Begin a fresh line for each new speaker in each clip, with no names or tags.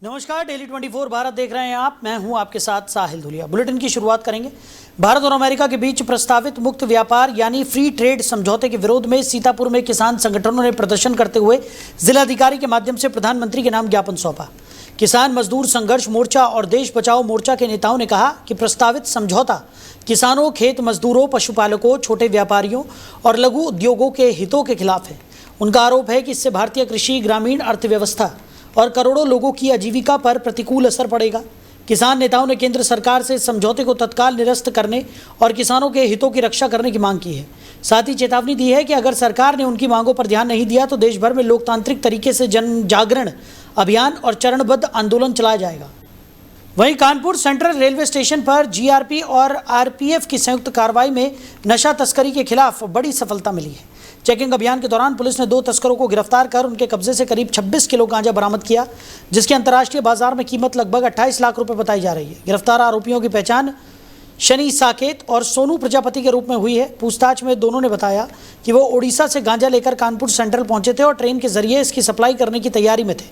नमस्कार, डेली 24 भारत देख रहे हैं आप। मैं हूं आपके साथ साहिल धुलिया। बुलेटिन की शुरुआत करेंगे। भारत और अमेरिका के बीच प्रस्तावित मुक्त व्यापार यानी फ्री ट्रेड समझौते के विरोध में सीतापुर में किसान संगठनों ने प्रदर्शन करते हुए जिलाधिकारी के माध्यम से प्रधानमंत्री के नाम ज्ञापन सौंपा। किसान मजदूर संघर्ष मोर्चा और देश बचाओ मोर्चा के नेताओं ने कहा कि प्रस्तावित समझौता किसानों, खेत मजदूरों, पशुपालकों, छोटे व्यापारियों और लघु उद्योगों के हितों के खिलाफ है। उनका आरोप है कि इससे भारतीय कृषि, ग्रामीण अर्थव्यवस्था और करोड़ों लोगों की आजीविका पर प्रतिकूल असर पड़ेगा। किसान नेताओं ने केंद्र सरकार से समझौते को तत्काल निरस्त करने और किसानों के हितों की रक्षा करने की मांग की है। साथ ही चेतावनी दी है कि अगर सरकार ने उनकी मांगों पर ध्यान नहीं दिया तो देश भर में लोकतांत्रिक तरीके से जन जागरण अभियान और चरणबद्ध आंदोलन चलाया जाएगा। वहीं कानपुर सेंट्रल रेलवे स्टेशन पर जीआरपी और आरपीएफ की संयुक्त कार्रवाई में नशा तस्करी के खिलाफ बड़ी सफलता मिली है। चेकिंग अभियान के दौरान पुलिस ने 2 तस्करों को गिरफ्तार कर उनके कब्जे से करीब 26 किलो गांजा बरामद किया, जिसकी अंतर्राष्ट्रीय बाजार में कीमत लगभग 28 लाख रुपए बताई जा रही है। गिरफ्तार आरोपियों की पहचान शनि साकेत और सोनू प्रजापति के रूप में हुई है। पूछताछ में दोनों ने बताया कि वो ओडिशा से गांजा लेकर कानपुर सेंट्रल पहुंचे थे और ट्रेन के जरिए इसकी सप्लाई करने की तैयारी में थे।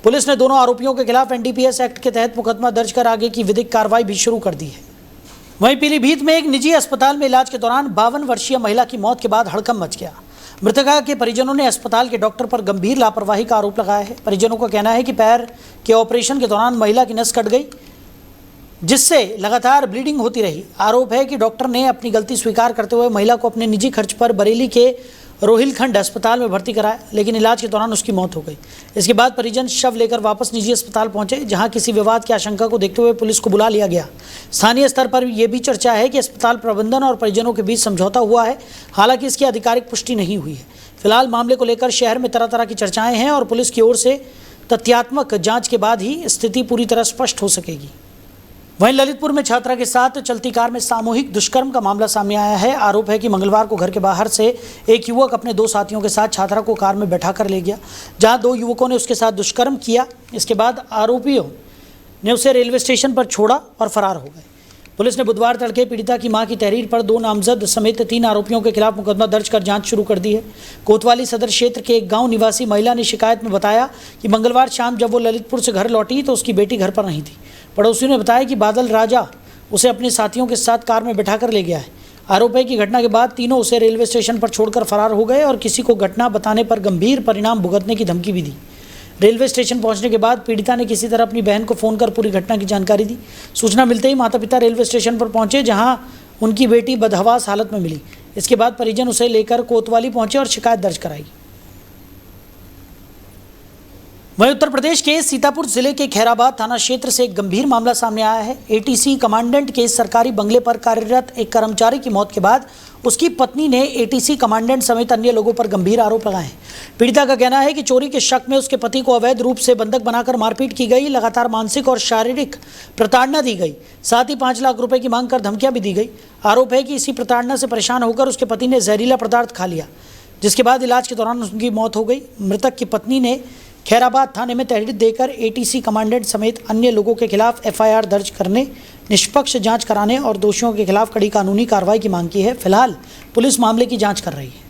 पुलिस ने दोनों आरोपियों के खिलाफ एनडीपीएस एक्ट के तहत मुकदमा दर्ज कर आगे की विधिक कार्रवाई भी शुरू कर दी है। वहीं पीलीभीत में एक निजी अस्पताल में इलाज के दौरान 52 वर्षीय महिला की मौत के बाद हड़कंप मच गया। मृतका के परिजनों ने अस्पताल के डॉक्टर पर गंभीर लापरवाही का आरोप लगाया है। परिजनों का कहना है कि पैर के ऑपरेशन के दौरान महिला की नस कट गई, जिससे लगातार ब्लीडिंग होती रही। आरोप है कि डॉक्टर ने अपनी गलती स्वीकार करते हुए महिला को अपने निजी खर्च पर बरेली के रोहिलखंड अस्पताल में भर्ती कराया, लेकिन इलाज के दौरान उसकी मौत हो गई। इसके बाद परिजन शव लेकर वापस निजी अस्पताल पहुंचे, जहां किसी विवाद की आशंका को देखते हुए पुलिस को बुला लिया गया। स्थानीय स्तर पर यह भी चर्चा है कि अस्पताल प्रबंधन और परिजनों के बीच समझौता हुआ है, हालांकि इसकी आधिकारिक पुष्टि नहीं हुई है। फिलहाल मामले को लेकर शहर में तरह तरह की चर्चाएं हैं और पुलिस की ओर से तथ्यात्मक जाँच के बाद ही स्थिति पूरी तरह स्पष्ट हो सकेगी। वहीं ललितपुर में छात्रा के साथ चलती कार में सामूहिक दुष्कर्म का मामला सामने आया है। आरोप है कि मंगलवार को घर के बाहर से एक युवक अपने 2 साथियों के साथ छात्रा को कार में बैठा कर ले गया, जहां 2 युवकों ने उसके साथ दुष्कर्म किया। इसके बाद आरोपियों ने उसे रेलवे स्टेशन पर छोड़ा और फरार हो गए। पुलिस ने बुधवार तड़के पीड़िता की मां की तहरीर पर 2 नामजद समेत 3 आरोपियों के खिलाफ मुकदमा दर्ज कर जांच शुरू कर दी है। कोतवाली सदर क्षेत्र के एक गांव निवासी महिला ने शिकायत में बताया कि मंगलवार शाम जब वो ललितपुर से घर लौटी तो उसकी बेटी घर पर नहीं थी। पड़ोसियों ने बताया कि बादल राजा उसे अपने साथियों के साथ कार में बैठाकर ले गया है। आरोप है कि घटना के बाद तीनों उसे रेलवे स्टेशन पर छोड़कर फरार हो गए और किसी को घटना बताने पर गंभीर परिणाम भुगतने की धमकी भी दी। रेलवे स्टेशन पहुंचने के बाद पीड़िता ने किसी तरह अपनी बहन को फ़ोन कर पूरी घटना की जानकारी दी। सूचना मिलते ही माता पिता रेलवे स्टेशन पर पहुंचे, जहां उनकी बेटी बदहवास हालत में मिली। इसके बाद परिजन उसे लेकर कोतवाली पहुंचे और शिकायत दर्ज कराई। वहीं उत्तर प्रदेश के सीतापुर जिले के खैराबाद थाना क्षेत्र से एक गंभीर मामला सामने आया है। एटीसी कमांडेंट के सरकारी बंगले पर कार्यरत एक कर्मचारी की मौत के बाद उसकी पत्नी ने एटीसी कमांडेंट समेत अन्य लोगों पर गंभीर आरोप लगाए हैं। पीड़िता का कहना है कि चोरी के शक में उसके पति को अवैध रूप से बंधक बनाकर मारपीट की गई, लगातार मानसिक और शारीरिक प्रताड़ना दी गई, साथ ही 5 लाख रुपए की मांग कर धमकियां भी दी गई। आरोप है कि इसी प्रताड़ना से परेशान होकर उसके पति ने जहरीला पदार्थ खा लिया, जिसके बाद इलाज के दौरान उनकी मौत हो गई। मृतक की पत्नी ने खैराबाद थाने में तहरीर देकर एटीसी कमांडेंट समेत अन्य लोगों के खिलाफ एफआईआर दर्ज करने, निष्पक्ष जांच कराने और दोषियों के खिलाफ कड़ी कानूनी कार्रवाई की मांग की है। फिलहाल पुलिस मामले की जांच कर रही है।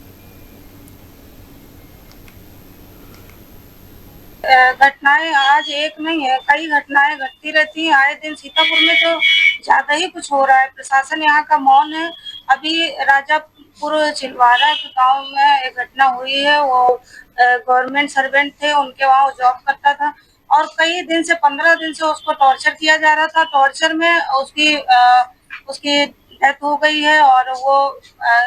घटनाएं आज एक नहीं है, कई घटनाएं घटती रहती हैं आए दिन। सीतापुर में तो ज्यादा ही कुछ हो रहा है। प्रशासन यहाँ का मौन है। अभी राजापुर छिलवाड़ा के गांव में एक घटना हुई है। वो गवर्नमेंट सर्वेंट थे, उनके वहाँ जॉब करता था और कई दिन से 15 दिन से उसको टॉर्चर किया जा रहा था। टॉर्चर में उसकी डेथ हो गई है और वो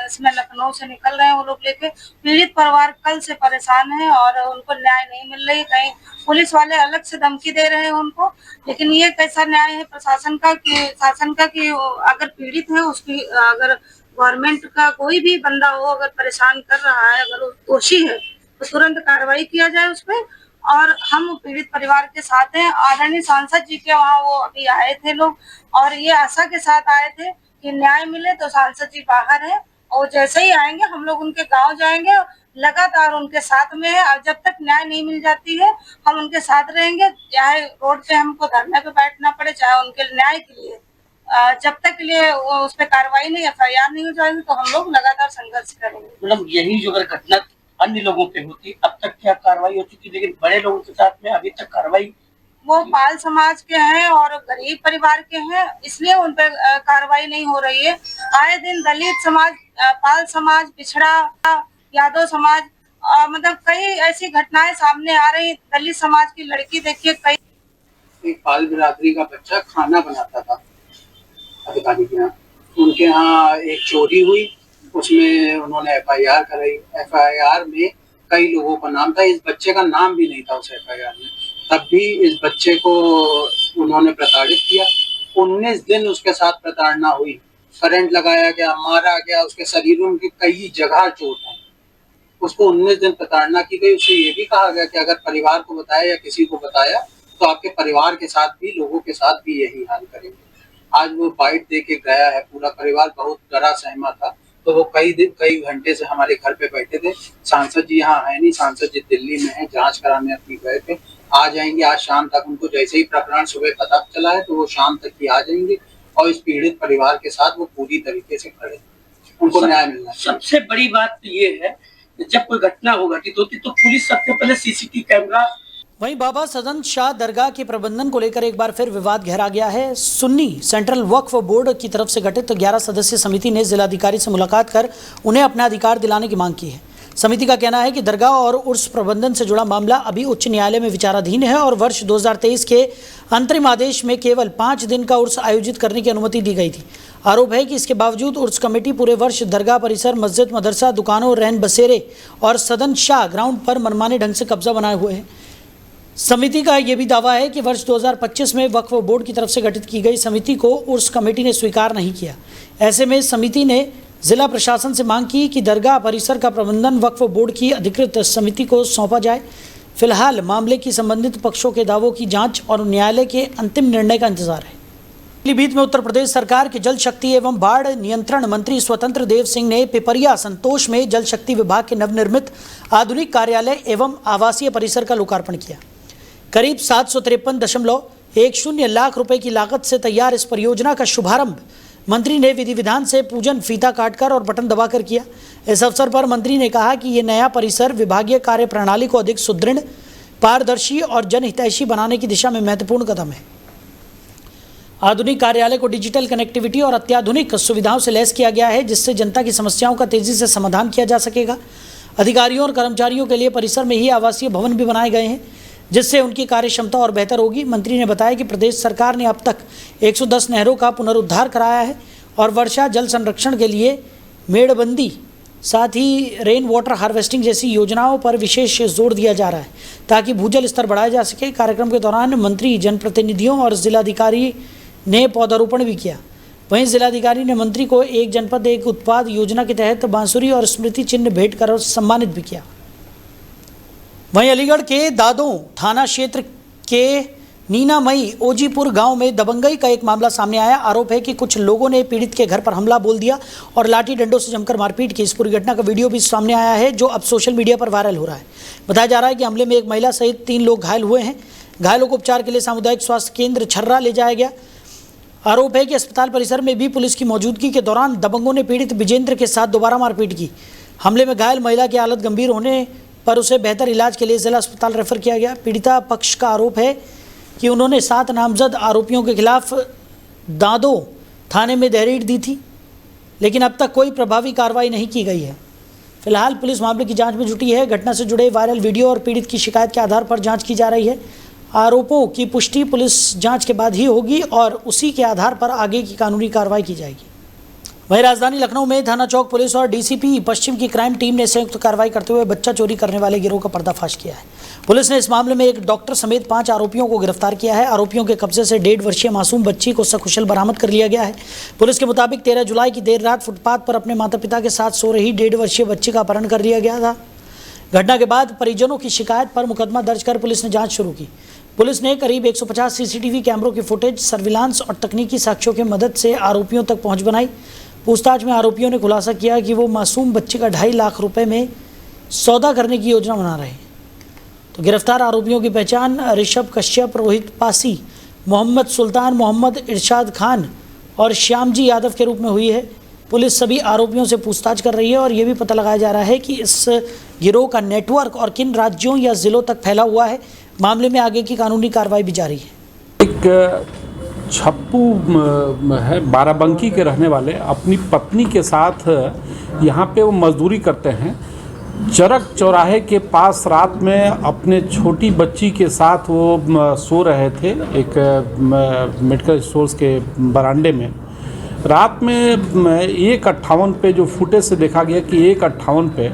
इसमें लखनऊ से निकल रहे हैं वो लोग लेके। पीड़ित परिवार कल से परेशान है और उनको न्याय नहीं मिल रही। कहीं पुलिस वाले अलग से धमकी दे रहे हैं उनको, लेकिन ये कैसा न्याय है प्रशासन का कि अगर पीड़ित है उसकी, अगर गवर्नमेंट का कोई भी बंदा हो अगर परेशान कर रहा है, अगर दोषी है तो तुरंत कार्रवाई किया जाए उस पर। और हम पीड़ित परिवार के साथ हैं। आदरणीय सांसद जी के वहाँ वो अभी आए थे लोग और ये आशा के साथ आए थे कि न्याय मिले। तो सांसद जी बाहर है और जैसे ही आएंगे हम लोग उनके गांव जाएंगे, लगातार उनके साथ में है और जब तक न्याय नहीं मिल जाती है हम उनके साथ रहेंगे। चाहे रोड पे हमको धरने पे बैठना पड़े, चाहे उनके न्याय के लिए, जब तक के लिए उस पर कार्रवाई नहीं, एफआईआर नहीं हो जाएगी तो हम लोग लगातार संघर्ष करेंगे।
मतलब यही जो अगर घटना अन्य लोगों पे होती, अब तक क्या कार्रवाई हो चुकी, लेकिन बड़े लोगों के साथ में अभी तक कार्रवाई
वो पाल समाज के हैं और गरीब परिवार के हैं, इसलिए उन पर कार्रवाई नहीं हो रही है। आए दिन दलित समाज, पाल समाज, पिछड़ा, यादव समाज, मतलब कई ऐसी घटनाएं सामने आ रही। दलित समाज की लड़की देखिए, कई
एक पाल बिरादरी का बच्चा खाना बनाता था अधिकारी के यहाँ, उनके यहाँ एक चोरी हुई, उसमें उन्होंने FIR कराई। FIR में कई लोगों का नाम था, इस बच्चे का नाम भी नहीं था उस FIR में, तब भी इस बच्चे को उन्होंने प्रताड़ित किया। 19 दिन उसके साथ प्रताड़ना हुई, करंट लगाया गया, मारा गया, उसके शरीरों की कई जगह चोट है। उसको 19 दिन प्रताड़ना की गई। उससे ये भी कहा गया कि अगर परिवार को बताया या किसी को बताया तो आपके परिवार के साथ भी, लोगों के साथ भी यही हाल करेंगे। आज वो बाइट दे के गया है, पूरा परिवार बहुत डरा सहमा था। तो वो कई घंटे से हमारे घर पे बैठे थे। सांसद जी यहाँ है नहीं, सांसद जी दिल्ली में है, जांच कराने अपनी गए थे। आ जाएंगे आज शाम तक। उनको जैसे ही प्रकरण सुबह पता चला है तो वो शाम तक ही आ जाएंगे और इस पीड़ित परिवार के साथ वो पूरी तरीके से खड़े, उनको न्याय मिलना।
सबसे बड़ी बात ये है, जब कोई घटना घटित होती तो पुलिस सबसे पहले CCTV कैमरा।
वहीं बाबा सदन शाह दरगाह के प्रबंधन को लेकर एक बार फिर विवाद गहरा गया है। सुन्नी सेंट्रल वक्फ बोर्ड की तरफ से गठित 11 सदस्यीय समिति ने जिलाधिकारी से मुलाकात कर उन्हें अपना अधिकार दिलाने की मांग की है। समिति का कहना है कि दरगाह और उर्स प्रबंधन से जुड़ा मामला अभी उच्च न्यायालय में विचाराधीन है और वर्ष 2023 के अंतरिम आदेश में केवल 5 दिन का उर्स आयोजित करने की अनुमति दी गई थी। आरोप है कि इसके बावजूद उर्स कमेटी पूरे वर्ष दरगाह परिसर, मस्जिद, मदरसा, दुकानों, रैन बसेरे और सदन शाह ग्राउंड पर मनमाने ढंग से कब्जा बनाए हुए है। समिति का यह भी दावा है कि वर्ष 2025 में वक्फ बोर्ड की तरफ से गठित की गई समिति को उर्स कमेटी ने स्वीकार नहीं किया। ऐसे में समिति ने जिला प्रशासन से मांग की कि दरगाह परिसर का प्रबंधन वक्फ बोर्ड की अधिकृत समिति को सौंपा जाए। फिलहाल मामले की संबंधित पक्षों के दावों की जांच और न्यायालय के अंतिम निर्णय का इंतजार है। पीलीभीत में उत्तर प्रदेश सरकार के जल शक्ति एवं बाढ़ नियंत्रण मंत्री स्वतंत्र देव सिंह ने पिपरिया संतोष में जल शक्ति विभाग के नवनिर्मित आधुनिक कार्यालय एवं आवासीय परिसर का लोकार्पण किया। करीब 753.10 लाख रुपए की लागत से तैयार इस परियोजना का शुभारंभ मंत्री ने विधि विधान से पूजन फीता काटकर और बटन दबाकर किया। इस अवसर पर मंत्री ने कहा कि ये नया परिसर विभागीय कार्य प्रणाली को अधिक सुदृढ़, पारदर्शी और जनहितैषी बनाने की दिशा में महत्वपूर्ण कदम है। आधुनिक कार्यालय को डिजिटल कनेक्टिविटी और अत्याधुनिक सुविधाओं से लैस किया गया है, जिससे जनता की समस्याओं का तेजी से समाधान किया जा सकेगा। अधिकारियों और कर्मचारियों के लिए परिसर में ही आवासीय भवन भी बनाए गए हैं, जिससे उनकी कार्य क्षमता और बेहतर होगी। मंत्री ने बताया कि प्रदेश सरकार ने अब तक 110 नहरों का पुनरुद्धार कराया है और वर्षा जल संरक्षण के लिए मेड़बंदी, साथ ही रेन वाटर हार्वेस्टिंग जैसी योजनाओं पर विशेष जोर दिया जा रहा है ताकि भूजल स्तर बढ़ाया जा सके। कार्यक्रम के दौरान मंत्री, जनप्रतिनिधियों और जिलाधिकारी ने पौधारोपण भी किया। वहीं जिलाधिकारी ने मंत्री को एक जनपद एक उत्पाद योजना के तहत बांसुरी और स्मृति चिन्ह भेंट कर सम्मानित भी किया। वहीं अलीगढ़ के दादों थाना क्षेत्र के नीनामई ओजीपुर गांव में दबंगई का एक मामला सामने आया। आरोप है कि कुछ लोगों ने पीड़ित के घर पर हमला बोल दिया और लाठी डंडों से जमकर मारपीट की। इस पूरी घटना का वीडियो भी सामने आया है, जो अब सोशल मीडिया पर वायरल हो रहा है। बताया जा रहा है कि हमले में एक महिला सहित 3 लोग घायल हुए हैं। घायलों को उपचार के लिए सामुदायिक स्वास्थ्य केंद्र छर्रा ले जाया गया। आरोप है कि अस्पताल परिसर में भी पुलिस की मौजूदगी के दौरान दबंगों ने पीड़ित विजेंद्र के साथ दोबारा मारपीट की। हमले में घायल महिला की हालत गंभीर होने पर उसे बेहतर इलाज के लिए जिला अस्पताल रेफर किया गया। पीड़िता पक्ष का आरोप है कि उन्होंने 7 नामजद आरोपियों के खिलाफ दादों थाने में तहरीर दी थी, लेकिन अब तक कोई प्रभावी कार्रवाई नहीं की गई है। फिलहाल पुलिस मामले की जांच में जुटी है। घटना से जुड़े वायरल वीडियो और पीड़ित की शिकायत के आधार पर जांच की जा रही है। आरोपों की पुष्टि पुलिस जांच के बाद ही होगी और उसी के आधार पर आगे की कानूनी कार्रवाई की जाएगी। वहीं राजधानी लखनऊ में थाना चौक पुलिस और डीसीपी पश्चिम की क्राइम टीम ने संयुक्त कार्रवाई करते हुए बच्चा चोरी करने वाले गिरोह का पर्दाफाश किया है। पुलिस ने इस मामले में एक डॉक्टर समेत 5 आरोपियों को गिरफ्तार किया है। आरोपियों के कब्जे से 1.5 वर्षीय मासूम बच्ची को सकुशल बरामद कर लिया गया है। पुलिस के मुताबिक 13 जुलाई की देर रात फुटपाथ पर अपने माता पिता के साथ सो रही 1.5 वर्षीय बच्ची का अपहरण कर लिया गया था। घटना के बाद परिजनों की शिकायत पर मुकदमा दर्ज कर पुलिस ने जाँच शुरू की। पुलिस ने करीब 150 सीसीटीवी कैमरों की फुटेज, सर्विलांस और तकनीकी साक्ष्यों की मदद से आरोपियों तक पहुंच बनाई। पूछताछ में आरोपियों ने खुलासा किया कि वो मासूम बच्चे का 2.5 लाख रुपए में सौदा करने की योजना बना रहे हैं। तो गिरफ्तार आरोपियों की पहचान ऋषभ कश्यप, रोहित पासी, मोहम्मद सुल्तान, मोहम्मद इरशाद खान और श्यामजी यादव के रूप में हुई है। पुलिस सभी आरोपियों से पूछताछ कर रही है और ये भी पता लगाया जा रहा है कि इस गिरोह का नेटवर्क और किन राज्यों या ज़िलों तक फैला हुआ है। मामले में आगे की कानूनी कार्रवाई भी जारी है।
एक छप्पू है, बाराबंकी के रहने वाले, अपनी पत्नी के साथ यहाँ पे वो मजदूरी करते हैं। चरक चौराहे के पास रात में अपने छोटी बच्ची के साथ वो सो रहे थे एक मेडिकल स्टोर्स के बरामदे में। रात में 1:58 पे जो फुटेज से देखा गया कि 1:58 पे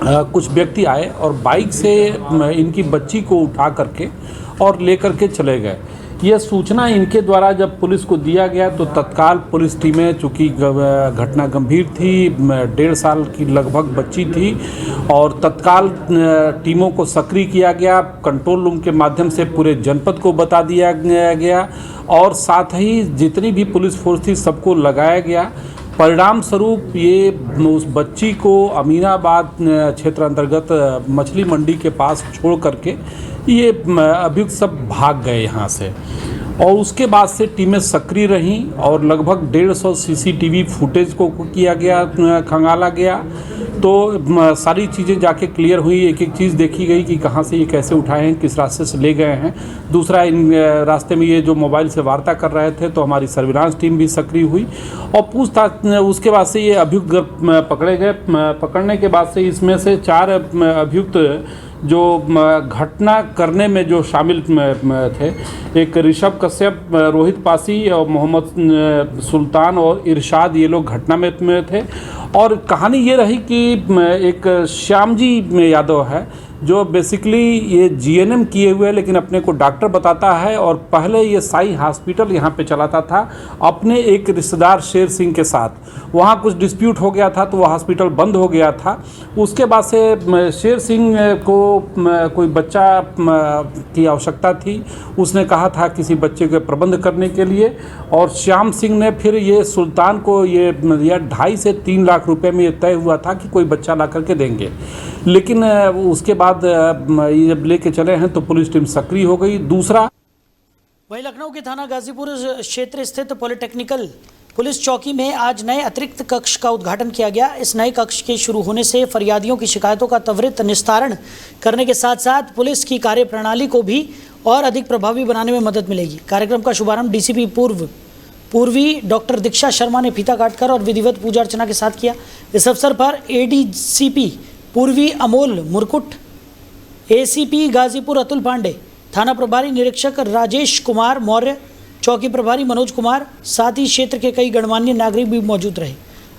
कुछ व्यक्ति आए और बाइक से इनकी बच्ची को उठा करके और लेकर के चले गए। यह सूचना इनके द्वारा जब पुलिस को दिया गया तो तत्काल पुलिस टीमें, चूँकि घटना गंभीर थी, 1.5 साल की लगभग बच्ची थी, और तत्काल टीमों को सक्रिय किया गया। कंट्रोल रूम के माध्यम से पूरे जनपद को बता दिया गया और साथ ही जितनी भी पुलिस फोर्स थी सबको लगाया गया। परिणाम स्वरूप ये उस बच्ची को अमीनाबाद क्षेत्र अंतर्गत मछली मंडी के पास छोड़ करके ये अभियुक्त सब भाग गए यहाँ से, और उसके बाद से टीमें सक्रिय रहीं और लगभग 150 सीसीटीवी फुटेज को किया गया, खंगाला गया। तो सारी चीज़ें जाके क्लियर हुई, एक एक चीज़ देखी गई कि कहाँ से ये कैसे उठाए हैं, किस रास्ते से ले गए हैं। दूसरा, इन रास्ते में ये जो मोबाइल से वार्ता कर रहे थे तो हमारी सर्विलांस टीम भी सक्रिय हुई और पूछताछ, उसके बाद से ये अभियुक्त पकड़े गए। पकड़ने के बाद से इसमें से 4 अभियुक्त जो घटना करने में जो शामिल थे, एक ऋषभ कश्यप, रोहित पासी और मोहम्मद सुल्तान और इरशाद, ये लोग घटना में थे। और कहानी ये रही कि एक श्यामजी यादव है जो बेसिकली ये जीएनएम किए हुए है, लेकिन अपने को डॉक्टर बताता है, और पहले ये साई हॉस्पिटल यहाँ पे चलाता था अपने एक रिश्तेदार शेर सिंह के साथ। वहाँ कुछ डिस्प्यूट हो गया था तो वो हॉस्पिटल बंद हो गया था। उसके बाद से शेर सिंह को कोई बच्चा की आवश्यकता थी, उसने कहा था किसी बच्चे के प्रबंध करने के लिए, और श्याम सिंह ने फिर ये सुल्तान को ये दिया 2.5 से 3 लाख रुपए में ये तय हुआ था कि कोई बच्चा ला करके देंगे। लेकिन उसके बाद ये जब लेके चले हैं तो पुलिस टीम सक्रिय हो गई। दूसरा,
वहीं लखनऊ के थाना गाजीपुर क्षेत्र स्थित पॉलिटेक्निकल पुलिस चौकी में आज नए अतिरिक्त कक्ष का उद्घाटन किया गया। इस नए कक्ष के शुरू होने से फरियादियों की शिकायतों का त्वरित निस्तारण करने के साथ साथ पुलिस की कार्यप्रणाली को भी और अधिक प्रभावी बनाने में मदद मिलेगी। कार्यक्रम का शुभारंभ डीसीपी पूर्वी डॉक्टर दीक्षा शर्मा ने फीता काटकर और विधिवत पूजा अर्चना के साथ किया। इस अवसर पर एडीसीपी पूर्वी अमोल मुरकुट, एसीपी गाजीपुर अतुल पांडे, थाना प्रभारी निरीक्षक राजेश कुमार मौर्य, चौकी प्रभारी मनोज कुमार, साथ ही क्षेत्र के कई गणमान्य नागरिक भी मौजूद रहे।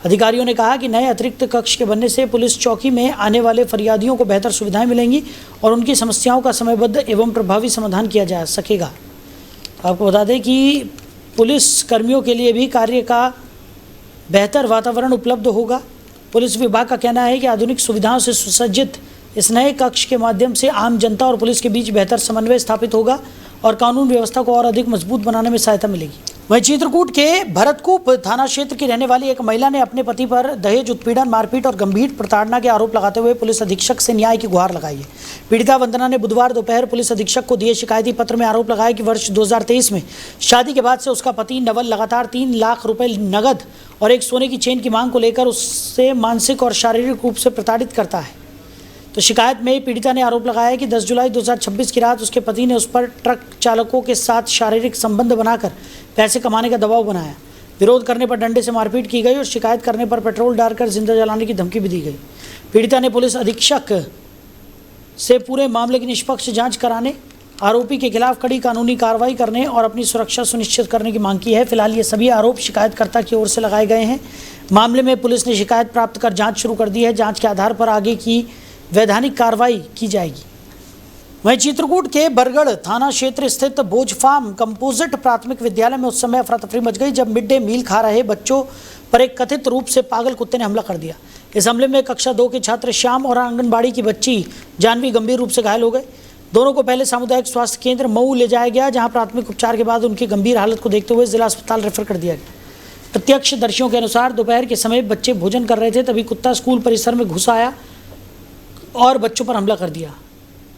अधिकारियों ने कहा कि नए अतिरिक्त कक्ष के बनने से पुलिस चौकी में आने वाले फरियादियों को बेहतर सुविधाएं मिलेंगी और उनकी समस्याओं का समयबद्ध एवं प्रभावी समाधान किया जा सकेगा। आपको बता दें कि पुलिस कर्मियों के लिए भी कार्य का बेहतर वातावरण उपलब्ध होगा। पुलिस विभाग का कहना है कि आधुनिक सुविधाओं से सुसज्जित इस नए कक्ष के माध्यम से आम जनता और पुलिस के बीच बेहतर समन्वय स्थापित होगा और कानून व्यवस्था को और अधिक मजबूत बनाने में सहायता मिलेगी। वहीं चित्रकूट के भरतकूप थाना क्षेत्र की रहने वाली एक महिला ने अपने पति पर दहेज उत्पीड़न, मारपीट और गंभीर प्रताड़ना के आरोप लगाते हुए पुलिस अधीक्षक से न्याय की गुहार लगाई है। पीड़िता वंदना ने बुधवार दोपहर पुलिस अधीक्षक को दिए शिकायती पत्र में आरोप लगाया कि वर्ष 2023 में शादी के बाद से उसका पति नवल लगातार 3 लाख रुपए नगद और एक सोने की चेन की मांग को लेकर उससे मानसिक और शारीरिक रूप से प्रताड़ित करता है। तो शिकायत में पीड़िता ने आरोप लगाया कि 10 जुलाई 2026 की रात उसके पति ने उस पर ट्रक चालकों के साथ शारीरिक संबंध बनाकर पैसे कमाने का दबाव बनाया। विरोध करने पर डंडे से मारपीट की गई और शिकायत करने पर पेट्रोल डालकर जिंदा जलाने की धमकी भी दी गई। पीड़िता ने पुलिस अधीक्षक से पूरे मामले की निष्पक्ष जाँच कराने, आरोपी के खिलाफ कड़ी कानूनी कार्रवाई करने और अपनी सुरक्षा सुनिश्चित करने की मांग की है। फिलहाल ये सभी आरोप शिकायतकर्ता की ओर से लगाए गए हैं। मामले में पुलिस ने शिकायत प्राप्त कर जाँच शुरू कर दी है। जाँच के आधार पर आगे की वैधानिक कार्रवाई की जाएगी। वहीं चित्रकूट के बरगढ़ थाना क्षेत्र स्थित बोझ फार्म कंपोजिट प्राथमिक विद्यालय में उस समय अफरा तफरी मच गई जब मिड डे मील खा रहे बच्चों पर एक कथित रूप से पागल कुत्ते ने हमला कर दिया। इस हमले में कक्षा 2 के छात्र श्याम और आंगनबाड़ी की बच्ची जानवी गंभीर रूप से घायल हो गए। दोनों को पहले सामुदायिक स्वास्थ्य केंद्र मऊ ले जाया गया, जहां प्राथमिक उपचार के बाद उनकी गंभीर हालत को देखते हुए जिला अस्पताल रेफर कर दिया गया। प्रत्यक्षदर्शियों के अनुसार दोपहर के समय बच्चे भोजन कर रहे थे, तभी कुत्ता स्कूल परिसर में घुस आया और बच्चों पर हमला कर दिया।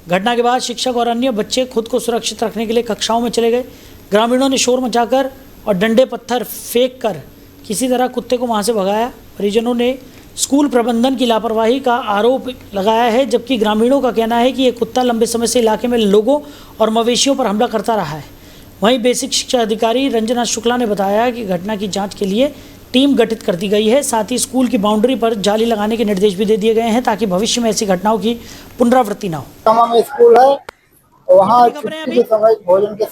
घटना के बाद शिक्षक और अन्य बच्चे खुद को सुरक्षित रखने के लिए कक्षाओं में चले गए। ग्रामीणों ने शोर मचाकर और डंडे पत्थर फेंक कर किसी तरह कुत्ते को वहां से भगाया। परिजनों ने स्कूल प्रबंधन की लापरवाही का आरोप लगाया है, जबकि ग्रामीणों का कहना है कि ये कुत्ता लंबे समय से इलाके में लोगों और मवेशियों पर हमला करता रहा है। वहीं बेसिक शिक्षा अधिकारी रंजना शुक्ला ने बताया कि घटना की जांच के लिए टीम गठित कर दी गई है। साथ ही स्कूल की बाउंड्री पर जाली लगाने के निर्देश भी दे दिए गए हैं ताकि भविष्य में ऐसी घटनाओं की पुनरावृत्ति न हो।
तमाम स्कूल है, वहाँ छुट्टी के समय भोजन के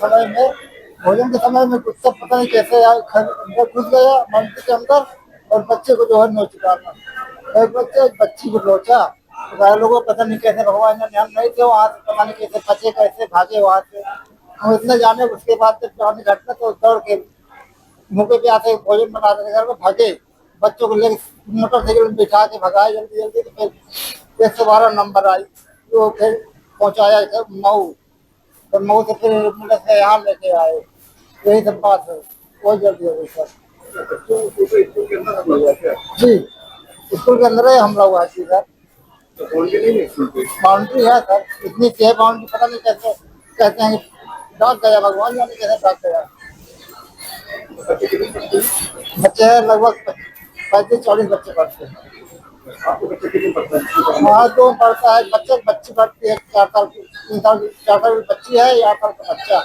समय में कुछ सब पता नहीं कैसे अंदर घुस गया मंदिर के अंदर और बच्चे को जो है नोच डाला। एक बच्ची को नोचा, तो लोगों को पता नहीं कैसे भगवान ने ध्यान नहीं थे, वहाँ से पता नहीं कैसे बचे, कैसे भागे वहाँ से हम इतना जाने। उसके बाद जब घटना तो दौड़ के मौके पे आते भोजन बनाते घर में भागे, बच्चों को लेकर मोटरसाइकिल में बिठा के भगाए जल्दी। तो फिर 112 नंबर आई, तो फिर पहुँचाया मऊ, तो मऊ से फिर एम्बुलेंस से यहाँ लेके आए। यही सब बात है, बहुत जल्दी हो गई सर। जी, स्कूल के अंदर ही हमला हुआ है सर। बाउंड्री है सर, इतनी सी बाउंड्री, पता नहीं कैसे कहते हैं डाक गया, भगवान जाने कैसे डाक गया। बच्चे हैं लगभग 35-40 बच्चे पढ़ते हैं। वहाँ तो पढ़ता है बच्ची पढ़ती है 4 साल की, 3 साल की, 4 साल की बच्ची है, 8 साल का बच्चा।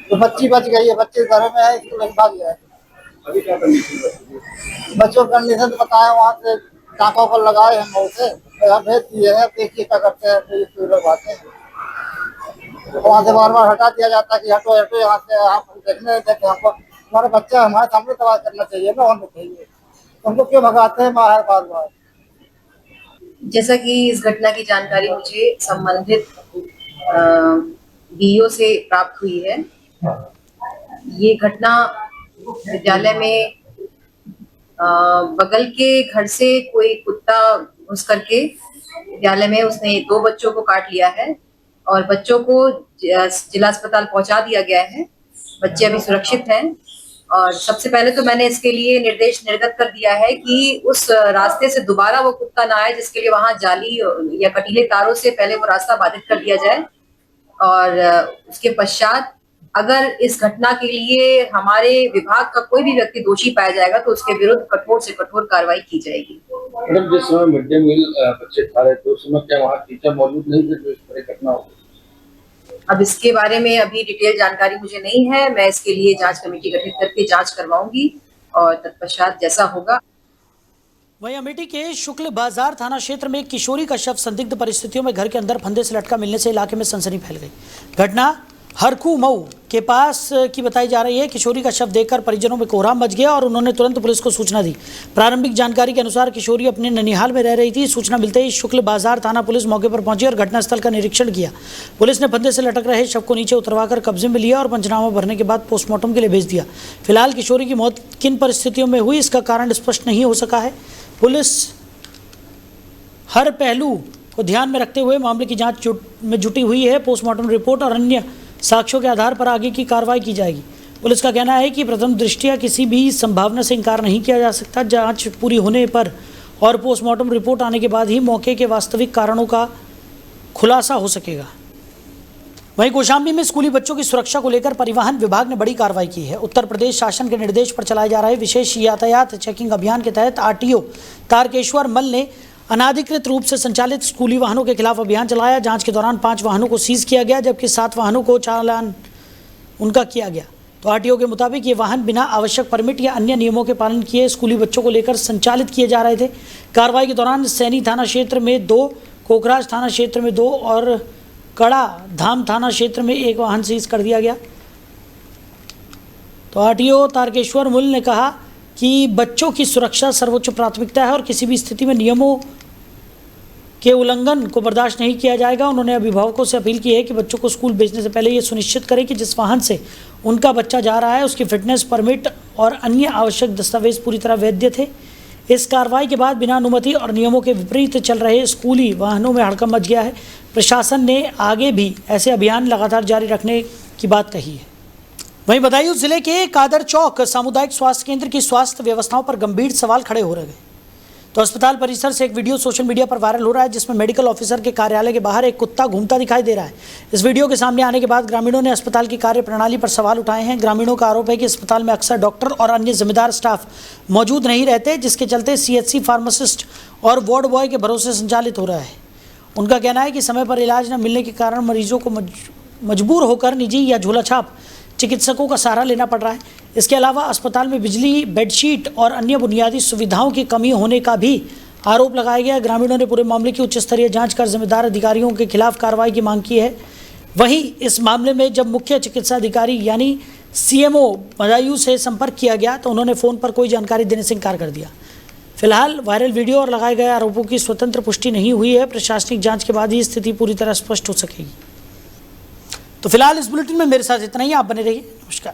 तो बच्ची बच गई है, बच्चे घर में है, इसको लेकर भाग गया है। बच्चों का कंडीशन तो बताया, वहाँ से टाँकों पर लगाए हैं मऊ से, यहाँ भेज दिए हैं, देखिए क्या करते हैं। तो ये लोग आते हैं, वहाँ से बार हटा दिया जाता है कि हटो यहाँ से, आप देखने देते हमको। हमारा बच्चा हमारे सामने सवाल करना चाहिए ना, होना चाहिए। हमको क्यों भगाते हैं बाहर बार।
जैसा कि इस घटना की जानकारी मुझे संबंधित बीईओ से प्राप्त हुई है। ये घटना विद्यालय में बगल के घर से कोई कुत्ता घुस करके विद्यालय में उसने 2 बच्चों को काट लिया है और बच्चों को जिला अस्पताल पहुंचा दिया गया है। बच्चे अभी सुरक्षित हैं और सबसे पहले तो मैंने इसके लिए निर्देश निर्गत कर दिया है कि उस रास्ते से दोबारा वो कुत्ता ना आए, जिसके लिए वहां जाली या कटीले तारों से पहले वो रास्ता बाधित कर दिया जाए। और उसके पश्चात अगर इस घटना के लिए हमारे विभाग का कोई भी व्यक्ति दोषी पाया जाएगा तो उसके विरुद्ध कठोर से कठोर कार्रवाई की जाएगी।
मैडम, जिस समय मिड डे मील बच्चे खा रहे थे उस समय क्या वहाँ टीचर मौजूद नहीं थे जो इस तरह घटना हो?
अब इसके बारे में अभी डिटेल जानकारी मुझे नहीं है। मैं इसके लिए जांच कमेटी गठित करके जांच करवाऊंगी और तत्पश्चात जैसा होगा।
वहीं अमेठी के शुक्ल बाजार थाना क्षेत्र में एक किशोरी का शव संदिग्ध परिस्थितियों में घर के अंदर फंदे से लटका मिलने से इलाके में सनसनी फैल गई। घटना हरखू मऊ के पास की बताई जा रही है। किशोरी का शव देखकर परिजनों में कोहराम मच गया और उन्होंने तुरंत पुलिस को सूचना दी। प्रारंभिक जानकारी के अनुसार किशोरी अपने ननिहाल में रह रही थी। सूचना मिलते ही शुक्ल बाजार थाना पुलिस मौके पर पहुंची और घटनास्थल का निरीक्षण किया। पुलिस ने फंदे से लटक रहे शव को नीचे उतरवाकर कब्जे में लिया और पंचनामा भरने के बाद पोस्टमार्टम के लिए भेज दिया। फिलहाल किशोरी की मौत किन परिस्थितियों में हुई इसका कारण स्पष्ट नहीं हो सका है। पुलिस हर पहलू को ध्यान में रखते हुए मामले की जांच में जुटी हुई है। पोस्टमार्टम रिपोर्ट और अन्य साक्ष्यों के आधार पर आगे की कार्रवाई की जाएगी। पुलिस का कहना है कि प्रथम दृष्टया किसी भी संभावना से इनकार नहीं किया जा सकता। जांच पूरी होने पर और पोस्टमार्टम रिपोर्ट आने के बाद ही मौके के वास्तविक कारणों का खुलासा हो सकेगा। वहीं कौशाम्बी में स्कूली बच्चों की सुरक्षा को लेकर परिवहन विभाग ने बड़ी कार्रवाई की है। उत्तर प्रदेश शासन के निर्देश पर चलाए जा रहे विशेष यातायात चेकिंग अभियान के तहत आरटीओ तारकेश्वर मल ने अनाधिकृत रूप से संचालित स्कूली वाहनों के खिलाफ अभियान चलाया। जांच के दौरान 5 वाहनों को सीज किया गया, जबकि 7 वाहनों को चालान उनका किया गया। तो आरटीओ के मुताबिक ये वाहन बिना आवश्यक परमिट या अन्य नियमों के पालन किए स्कूली बच्चों को लेकर संचालित किए जा रहे थे। कार्रवाई के दौरान सैनी थाना क्षेत्र में 2, कोकराज थाना क्षेत्र में 2 और कड़ा धाम थाना क्षेत्र में 1 वाहन सीज कर दिया गया। तो आरटीओ तारकेश्वर मुल ने कहा कि बच्चों की सुरक्षा सर्वोच्च प्राथमिकता है और किसी भी स्थिति में नियमों के उल्लंघन को बर्दाश्त नहीं किया जाएगा। उन्होंने अभिभावकों से अपील की है कि बच्चों को स्कूल भेजने से पहले ये सुनिश्चित करें कि जिस वाहन से उनका बच्चा जा रहा है उसकी फिटनेस, परमिट और अन्य आवश्यक दस्तावेज पूरी तरह वैध थे। इस कार्रवाई के बाद बिना अनुमति और नियमों के विपरीत चल रहे स्कूली वाहनों में हड़कंप मच गया है। प्रशासन ने आगे भी ऐसे अभियान लगातार जारी रखने की बात कही है। वहीं बदायूं जिले के कादर चौक सामुदायिक स्वास्थ्य केंद्र की स्वास्थ्य व्यवस्थाओं पर गंभीर सवाल खड़े हो रहे हैं। तो अस्पताल परिसर से एक वीडियो सोशल मीडिया पर वायरल हो रहा है जिसमें मेडिकल ऑफिसर के कार्यालय के बाहर एक कुत्ता घूमता दिखाई दे रहा है। इस वीडियो के सामने आने के बाद ग्रामीणों ने अस्पताल की कार्यप्रणाली पर सवाल उठाए हैं। ग्रामीणों का आरोप है कि अस्पताल में अक्सर डॉक्टर और अन्य जिम्मेदार स्टाफ मौजूद नहीं रहते, जिसके चलते सीएचसी फार्मासिस्ट और वार्ड बॉय के भरोसे संचालित हो रहा है। उनका कहना है कि समय पर इलाज न मिलने के कारण मरीजों को मजबूर होकर निजी या झोला छाप चिकित्सकों का सहारा लेना पड़ रहा है। इसके अलावा अस्पताल में बिजली, बेडशीट और अन्य बुनियादी सुविधाओं की कमी होने का भी आरोप लगाया गया। ग्रामीणों ने पूरे मामले की उच्च स्तरीय जांच कर जिम्मेदार अधिकारियों के खिलाफ कार्रवाई की मांग की है। वहीं इस मामले में जब मुख्य चिकित्सा अधिकारी यानी सीएमओ बदायूं से संपर्क किया गया तो उन्होंने फ़ोन पर कोई जानकारी देने से इनकार कर दिया। फिलहाल वायरल वीडियो और लगाए गए आरोपों की स्वतंत्र पुष्टि नहीं हुई है। प्रशासनिक जाँच के बाद ही स्थिति पूरी तरह स्पष्ट हो सकेगी। तो फिलहाल इस बुलेटिन में मेरे साथ इतना ही। आप बने रहिए। नमस्कार।